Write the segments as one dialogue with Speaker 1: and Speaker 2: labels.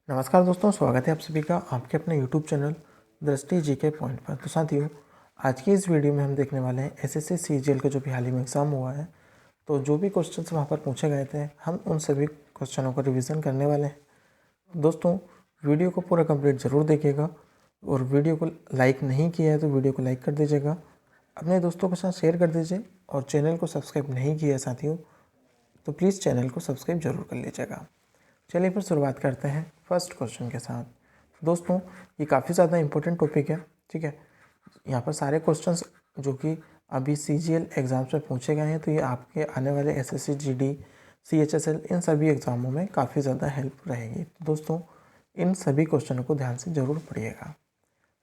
Speaker 1: नमस्कार दोस्तों, स्वागत है आप सभी का आपके अपने YouTube चैनल दृष्टि जीके पॉइंट पर। तो साथियों, आज की इस वीडियो में हम देखने वाले हैं एसएससी सीजीएल का जो भी हाल ही में एग्ज़ाम हुआ है, तो जो भी क्वेश्चंस वहाँ पर पूछे गए थे, हम उन सभी क्वेश्चनों का रिवीजन करने वाले हैं। दोस्तों, वीडियो को पूरा कंप्लीट ज़रूर देखिएगा और वीडियो को लाइक नहीं किया है तो वीडियो को लाइक कर दीजिएगा, अपने दोस्तों के साथ शेयर कर दीजिए और चैनल को सब्सक्राइब नहीं किया है साथियों तो प्लीज़ चैनल को सब्सक्राइब जरूर कर लीजिएगा। चलिए फिर शुरुआत करते हैं फर्स्ट क्वेश्चन के साथ। दोस्तों, ये काफ़ी ज़्यादा इंपॉर्टेंट टॉपिक है, ठीक है। यहाँ पर सारे क्वेश्चंस जो कि अभी सीजीएल एग्ज़ाम्स में पूछे गए हैं, तो ये आपके आने वाले एसएससी जीडी सीएचएसएल इन सभी एग्ज़ामों में काफ़ी ज़्यादा हेल्प रहेगी। दोस्तों, इन सभी क्वेश्चनों को ध्यान से ज़रूर पढ़िएगा।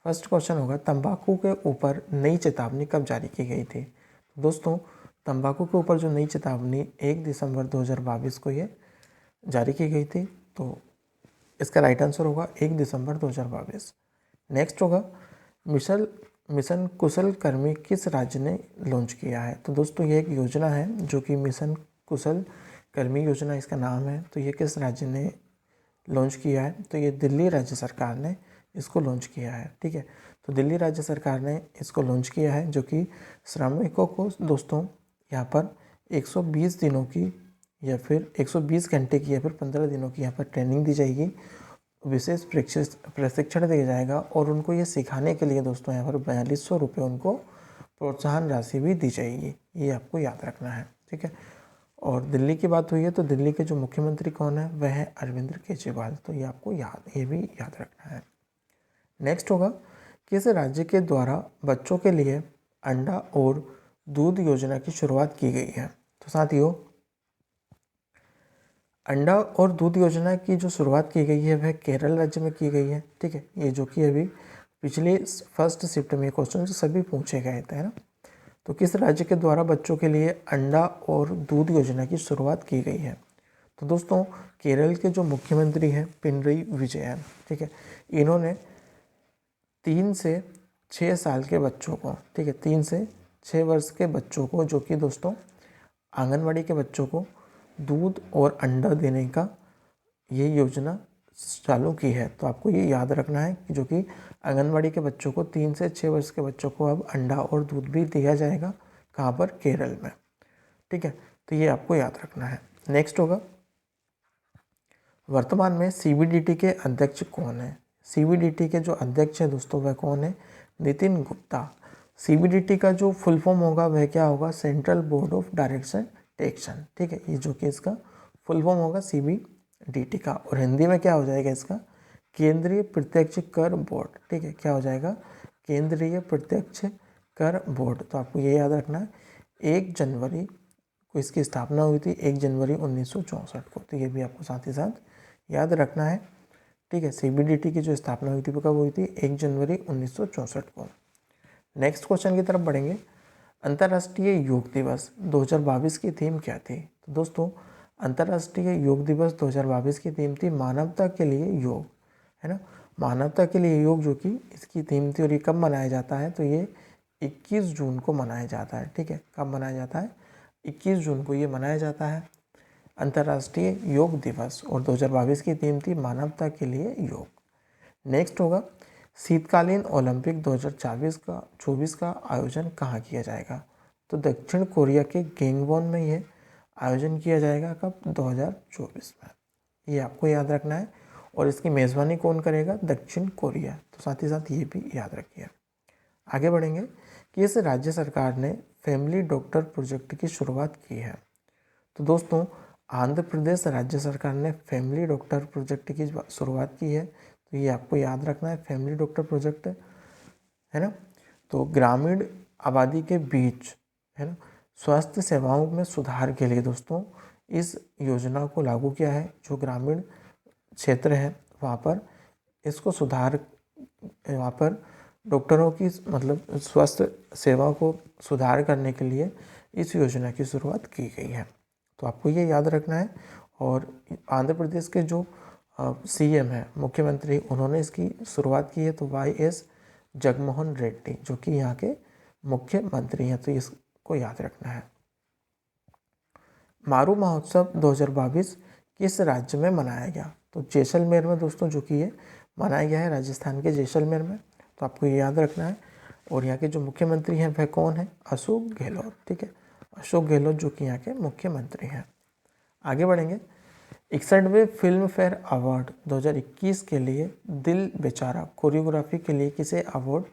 Speaker 1: फर्स्ट क्वेश्चन होगा, तंबाकू के ऊपर नई चेतावनी कब जारी की गई थी। दोस्तों, तंबाकू के ऊपर जो नई चेतावनी 1 दिसंबर 2022 को ये जारी की गई थी, तो इसका राइट आंसर होगा 1 दिसंबर 2022। नेक्स्ट होगा, मिशन कुशल कर्मी किस राज्य ने लॉन्च किया है। तो दोस्तों, ये एक योजना है जो कि मिशन कुशल कर्मी योजना इसका नाम है। तो ये किस राज्य ने लॉन्च किया है, तो ये दिल्ली राज्य सरकार ने इसको लॉन्च किया है, ठीक है। तो दिल्ली राज्य सरकार ने इसको लॉन्च किया है, जो कि श्रमिकों को दोस्तों यहाँ पर 120 दिनों की या फिर 120 घंटे की या फिर 15 दिनों की यहाँ पर ट्रेनिंग दी जाएगी, विशेष प्रशिक्षण दिया जाएगा और उनको ये सिखाने के लिए दोस्तों यहाँ पर 4200 रुपये उनको प्रोत्साहन राशि भी दी जाएगी। ये आपको याद रखना है, ठीक है। और दिल्ली की बात हुई है तो दिल्ली के जो मुख्यमंत्री कौन है, वह है अरविंद केजरीवाल। तो ये आपको ये भी याद रखना है। नेक्स्ट होगा, किस राज्य के द्वारा बच्चों के लिए अंडा और दूध योजना की शुरुआत की गई है। तो साथियों, अंडा और दूध योजना की जो शुरुआत की गई है वह केरल राज्य में की गई है, ठीक है। ये जो कि अभी पिछले फर्स्ट शिफ्ट में क्वेश्चन सभी पूछे गए थे, है ना। तो किस राज्य के द्वारा बच्चों के लिए अंडा और दूध योजना की शुरुआत की गई है। तो दोस्तों, केरल के जो मुख्यमंत्री हैं पिनरई विजयन, ठीक है, इन्होंने 3 से 6 साल के बच्चों को, ठीक है, 3 से 6 वर्ष के बच्चों को, जो कि दोस्तों आंगनवाड़ी के बच्चों को दूध और अंडा देने का ये योजना चालू की है। तो आपको ये याद रखना है कि जो कि आंगनवाड़ी के बच्चों को 3 से 6 वर्ष के बच्चों को अब अंडा और दूध भी दिया जाएगा। कहाँ पर? केरल में, ठीक है। तो ये आपको याद रखना है। नेक्स्ट होगा, वर्तमान में सीबीडीटी के अध्यक्ष कौन है। सीबीडीटी के जो अध्यक्ष है दोस्तों वह कौन है? नितिन गुप्ता। सीबीडीटी का जो फुल फॉर्म होगा वह क्या होगा? Central board of direction taxation, ठीक है। ये जो कि इसका फुल फॉर्म होगा सीबीडीटी का, और हिंदी में क्या हो जाएगा इसका? केंद्रीय प्रत्यक्ष कर बोर्ड, ठीक है। क्या हो जाएगा? केंद्रीय प्रत्यक्ष कर बोर्ड। तो आपको ये याद रखना है, 1 जनवरी को इसकी स्थापना हुई थी, 1 जनवरी 1964 को। तो ये भी आपको साथ ही साथ याद रखना है, ठीक है। सीबीडीटी की जो स्थापना हुई थी वो कब हुई थी? 1 जनवरी 1964 को। नेक्स्ट क्वेश्चन की तरफ बढ़ेंगे। अंतर्राष्ट्रीय योग दिवस 2022 की थीम क्या थी। तो दोस्तों, अंतर्राष्ट्रीय योग दिवस 2022 की थीम थी मानवता के लिए योग, है ना। मानवता के लिए योग जो कि इसकी थीम थी, और ये कब मनाया जाता है? तो ये 21 जून को मनाया जाता है, ठीक है। कब मनाया जाता है? 21 जून को ये मनाया जाता है अंतर्राष्ट्रीय योग दिवस, और 2022 की थीम थी मानवता के लिए योग। नेक्स्ट होगा, शीतकालीन ओलंपिक 2024 का आयोजन कहाँ किया जाएगा। तो दक्षिण कोरिया के गैंगवॉन में ये आयोजन किया जाएगा। कब? 2024 में। ये आपको याद रखना है, और इसकी मेज़बानी कौन करेगा? दक्षिण कोरिया। तो साथ ही साथ ये भी याद रखिए। आगे बढ़ेंगे कि इस राज्य सरकार ने फैमिली डॉक्टर प्रोजेक्ट की शुरुआत की है। तो दोस्तों, आंध्र प्रदेश राज्य सरकार ने फैमिली डॉक्टर प्रोजेक्ट की शुरुआत की है। तो ये आपको याद रखना है, फैमिली डॉक्टर प्रोजेक्ट, है ना। तो ग्रामीण आबादी के बीच, है ना, स्वास्थ्य सेवाओं में सुधार के लिए दोस्तों इस योजना को लागू किया है। जो ग्रामीण क्षेत्र है वहाँ पर इसको सुधार, वहाँ पर डॉक्टरों की मतलब स्वास्थ्य सेवा को सुधार करने के लिए इस योजना की शुरुआत की गई है। तो आपको ये याद रखना है। और आंध्र प्रदेश के जो सीएम है, मुख्यमंत्री, उन्होंने इसकी शुरुआत की है। तो वाईएस जगनमोहन रेड्डी जो कि यहाँ के मुख्यमंत्री हैं, तो इसको याद रखना है। मारू महोत्सव 2022 किस राज्य में मनाया गया। तो जैसलमेर में दोस्तों जो कि ये मनाया गया है, राजस्थान के जैसलमेर में, तो आपको ये याद रखना है। और यहाँ के जो मुख्यमंत्री हैं वह कौन है? अशोक गहलोत, ठीक है, अशोक गहलोत जो कि यहाँ के मुख्यमंत्री हैं। आगे बढ़ेंगे। 61वें फिल्म फेयर अवार्ड 2021 के लिए दिल बेचारा कोरियोग्राफी के लिए किसे अवार्ड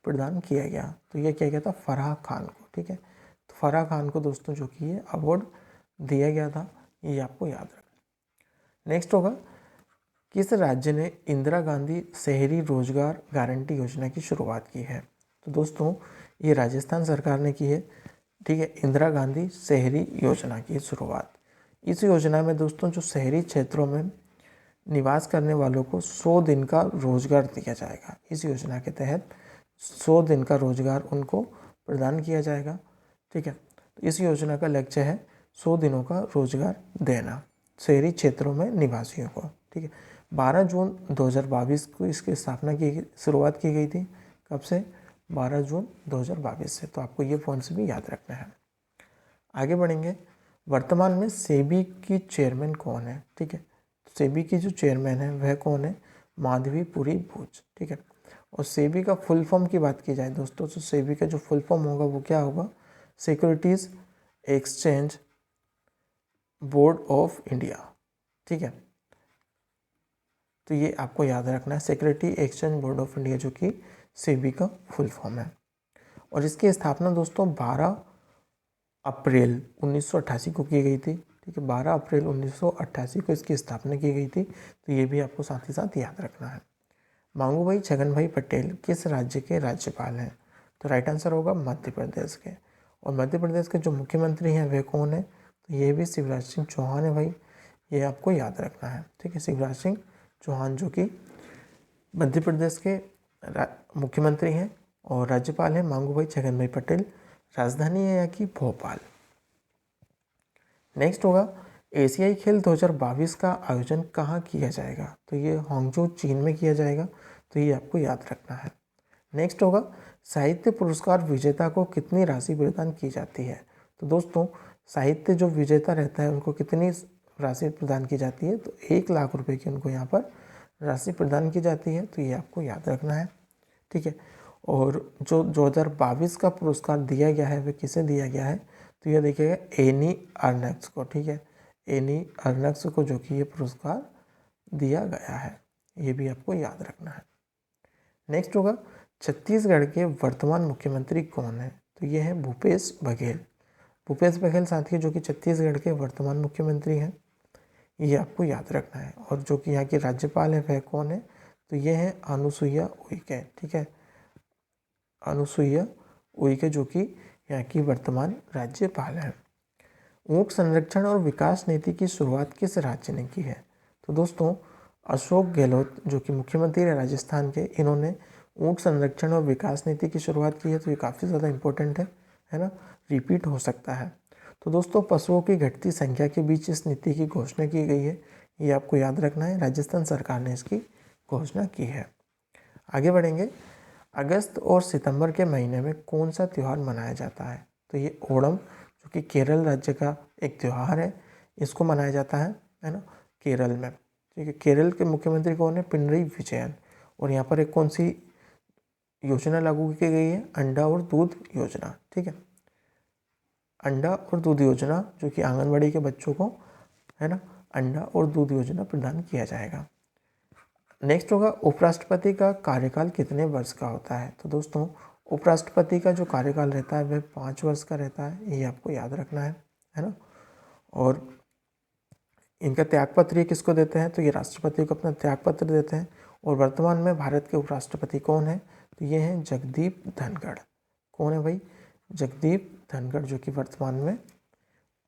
Speaker 1: प्रदान किया गया? तो ये किया गया था फराह खान को, ठीक है। तो फराह खान को दोस्तों जो कि ये अवार्ड दिया गया था, ये आपको याद रखना। नेक्स्ट होगा, किस राज्य ने इंदिरा गांधी शहरी रोजगार गारंटी योजना की शुरुआत की है? तो दोस्तों ये राजस्थान सरकार ने की है, ठीक है, इंदिरा गांधी शहरी योजना की शुरुआत। इस योजना में दोस्तों जो शहरी क्षेत्रों में निवास करने वालों को 100 दिन का रोजगार दिया जाएगा। इस योजना के तहत 100 दिन का रोजगार उनको प्रदान किया जाएगा, ठीक है। तो इस योजना का लक्ष्य है 100 दिनों का रोजगार देना शहरी क्षेत्रों में निवासियों को, ठीक है। 12 जून 2022 को इसकी स्थापना की शुरुआत की गई थी। कब से? 12 जून 2022 से। तो आपको ये पॉइंट्स भी याद रखना है। आगे बढ़ेंगे। वर्तमान में सेबी की चेयरमैन कौन है? ठीक है, तो सेबी की जो चेयरमैन है वह कौन है? माधवीपुरी भोज, ठीक है। और सेबी का फुल फॉर्म की बात की जाए दोस्तों, तो सेबी का जो फुल फॉर्म होगा वो क्या होगा? Securities exchange board of India, ठीक है। तो ये आपको याद रखना है, security exchange board of India, जो कि सेबी का फुल फॉर्म है। और इसकी स्थापना दोस्तों 12 अप्रैल 1988 को की गई थी, ठीक है। 12 अप्रैल 1988 को इसकी स्थापना की गई थी। तो ये भी आपको साथ ही साथ याद रखना है। मांगू छगन भाई पटेल किस राज्य के राज्यपाल हैं? तो राइट आंसर होगा मध्य प्रदेश के। और मध्य प्रदेश के जो मुख्यमंत्री हैं वे कौन है? तो ये भी शिवराज सिंह चौहान है भाई, ये आपको याद रखना है, ठीक है। शिवराज सिंह चौहान जो कि मध्य प्रदेश के मुख्यमंत्री हैं और राज्यपाल हैं मांगू भाई छगन भाई पटेल। राजधानी है यहाँ की भोपाल। नेक्स्ट होगा, एशियाई खेल 2022 का आयोजन कहाँ किया जाएगा? तो ये हांगझो चीन में किया जाएगा। तो ये आपको याद रखना है। नेक्स्ट होगा, साहित्य पुरस्कार विजेता को कितनी राशि प्रदान की जाती है? तो दोस्तों साहित्य जो विजेता रहता है उनको कितनी राशि प्रदान की जाती है? तो 1 लाख रुपए की उनको यहाँ पर राशि प्रदान की जाती है। तो ये आपको याद रखना है, ठीक है। और जो 2022 का पुरस्कार दिया गया है वह किसे दिया गया है? तो ये देखिएगा एनी अर्नक्स को, ठीक है, एनी अर्नक्स को जो कि ये पुरस्कार दिया गया है। ये भी आपको याद रखना है। नेक्स्ट होगा, छत्तीसगढ़ के वर्तमान मुख्यमंत्री कौन है? तो ये है भूपेश बघेल। भूपेश बघेल साथी जो कि छत्तीसगढ़ के वर्तमान मुख्यमंत्री हैं, ये आपको याद रखना है। और जो कि यहाँ की राज्यपाल है वह कौन है? तो ये है अनुसुईया उइके, ठीक है, अनुसुईया उइके जो कि यहाँ की वर्तमान राज्यपाल है। ऊँट संरक्षण और विकास नीति की शुरुआत किस राज्य ने की है? तो दोस्तों अशोक गहलोत जो कि मुख्यमंत्री है राजस्थान के, इन्होंने ऊँट संरक्षण और विकास नीति की शुरुआत की है। तो ये काफ़ी ज़्यादा इंपॉर्टेंट है ना, रिपीट हो सकता है। तो दोस्तों पशुओं की घटती संख्या के बीच इस नीति की घोषणा की गई है, ये आपको याद रखना है। राजस्थान सरकार ने इसकी घोषणा की है। आगे बढ़ेंगे। अगस्त और सितंबर के महीने में कौन सा त्यौहार मनाया जाता है? तो ये ओणम जो कि केरल राज्य का एक त्यौहार है, इसको मनाया जाता है ना, केरल में, ठीक है। केरल के मुख्यमंत्री कौन है? पिनरई विजयन। और यहाँ पर एक कौन सी योजना लागू की गई है? अंडा और दूध योजना, ठीक है, अंडा और दूध योजना, जो कि आंगनबाड़ी के बच्चों को है ना अंडा और दूध योजना प्रदान किया जाएगा। नेक्स्ट होगा, उपराष्ट्रपति का कार्यकाल कितने वर्ष का होता है? तो दोस्तों उपराष्ट्रपति का जो कार्यकाल रहता है वह 5 वर्ष का रहता है, ये आपको याद रखना है ना। और इनका त्यागपत्र ये किसको देते हैं? तो ये राष्ट्रपति को अपना त्यागपत्र देते हैं। और वर्तमान में भारत के उपराष्ट्रपति कौन है? तो ये हैं जगदीप धनखड़। कौन है भाई? जगदीप धनखड़ जो कि वर्तमान में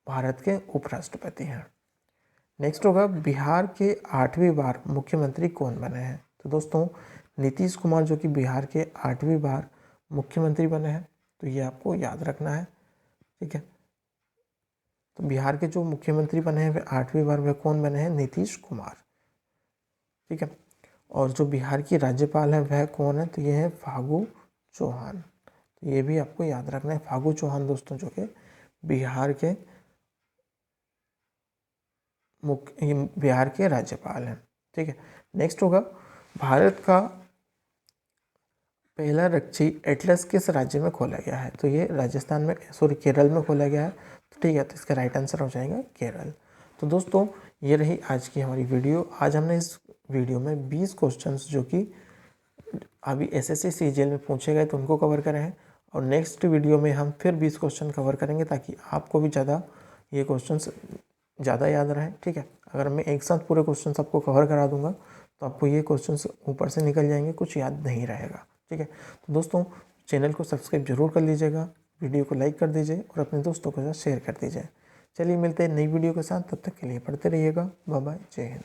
Speaker 1: भारत के उपराष्ट्रपति हैं। नेक्स्ट होगा, बिहार के 8वीं बार मुख्यमंत्री कौन बने हैं? तो दोस्तों नीतीश कुमार जो कि बिहार के 8वीं बार मुख्यमंत्री बने हैं। तो ये आपको याद रखना है, ठीक है। तो बिहार के जो मुख्यमंत्री बने हैं वे 8वीं बार वे कौन बने हैं? नीतीश कुमार, ठीक है। और जो बिहार की राज्यपाल है वह कौन है? तो ये है फागू चौहान। तो ये भी आपको याद रखना है, फागू चौहान दोस्तों जो कि बिहार के राज्यपाल हैं। ठीक है। नेक्स्ट होगा भारत का पहला रक्षी एटलस किस राज्य में खोला गया है? तो ये राजस्थान में, सॉरी केरल में खोला गया है। तो ठीक है, तो इसका राइट आंसर हो जाएगा केरल। तो दोस्तों ये रही आज की हमारी वीडियो। आज हमने इस वीडियो में 20 क्वेश्चंस जो कि अभी एसएससी सीजीएल में पूछे गए तो उनको कवर करें हैं, और नेक्स्ट वीडियो में हम फिर 20 क्वेश्चन कवर करेंगे ताकि आपको भी ये क्वेश्चंस ज़्यादा याद रहें। ठीक है, अगर मैं एक साथ पूरे क्वेश्चंस आपको कवर करा दूंगा तो आपको ये क्वेश्चंस ऊपर से निकल जाएंगे, कुछ याद नहीं रहेगा। ठीक है, तो दोस्तों चैनल को सब्सक्राइब जरूर कर लीजिएगा, वीडियो को लाइक कर दीजिए और अपने दोस्तों के साथ शेयर कर दीजिए। चलिए मिलते हैं नई वीडियो के साथ, तब तक के लिए पढ़ते रहिएगा। बाय बाय, जय हिंद।